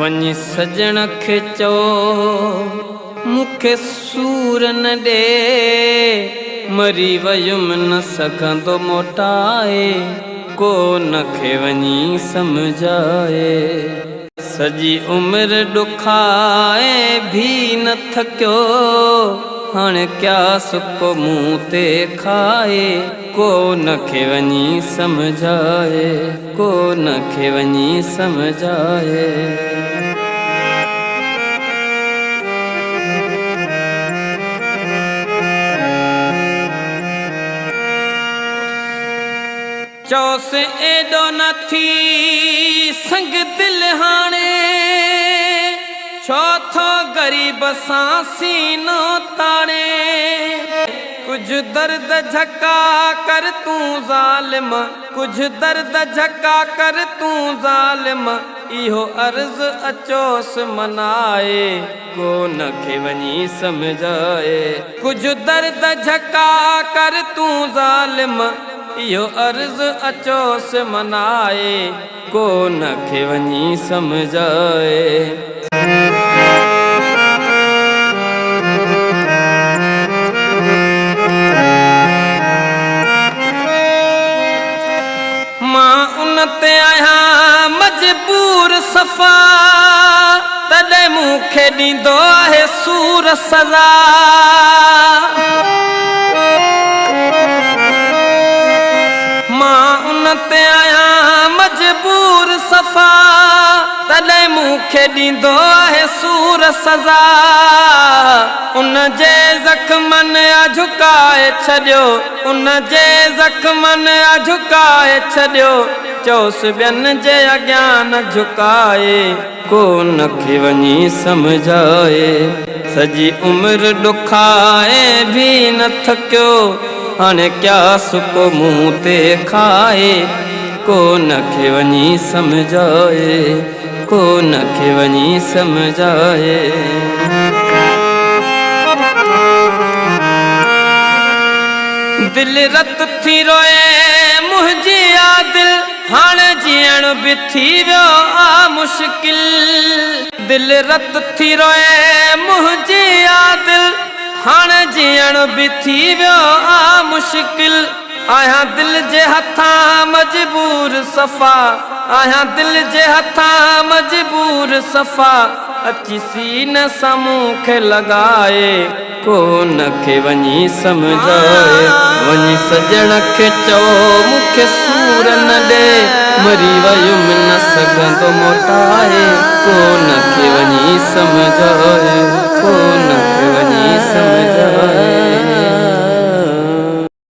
वञी सजण खे चओ मूंखे सूर न ॾे, मरी वयुमि न सघंदो मोटाए, को नखे वञी सम्झाए। सॼी उमिरि ॾुखाए भी न थकियो, हाणे क्या सुको मुंह ते खाए, को नखे वञी सम्झाए, को नखे वञी सम्झाए। चौस एॾो न थी संग दिल हाणे, छो थो ग़रीब सां सीनो ताणे। कुछ दर्द झका कर तूं ज़ालिम, कुछ दर्द झका कर तूं ज़ालिम, इहो अर्ज़ अचोस मनाए, को नखे वञी सम्झाए। कुछ दर्द झका कर तूं ज़ालिम, इहो अर्ज़ अचोस मनाए, को नखे वञी सम्झाए। मां उन ते आहियां मजबूर सफ़ा, तॾहिं मूंखे ॾींदो आहे सूर सज़ा। ते आहियां मजबूर सफ़ा, तॾहिं मूंखे ॾींदो आहे सूर सज़ा। उन जे ज़ख़्मनि झुकाए छॾियो, उन जे ज़ख़्मनि झुकाए छॾियो, चोसि ॿियनि जे अॻियां न झुकाए, को नखे वञी सम्झाए। सॼी उमिरि ॾुखाए भी न थकियो, हाणे क्या सुको मुंह ते खाए, को नखे वञी सम्झाए, को नखे वञी सम्झाए। दिल रत थी रोए मुंहिंजी आ दिल, हाणे जीअण बि थी वियो आ मुश्किल। दिल रत थी रोए मुंहिंजी आ दिल, हाणे जीअण बि थी वियो आ मुश्किल। आहियां दिल जे हथां मजबूर सफ़ा, आहियां दिल जे हथां मजबूर सफ़ा, अची सीन सां मूंखे लॻाए, को नखे वञी सम्झाए। वञी सजण खे चओ मूंखे सूर न ॾे, मरी वयुमि न सघंदो मोटाए, को नखे वञी सम्झाए, को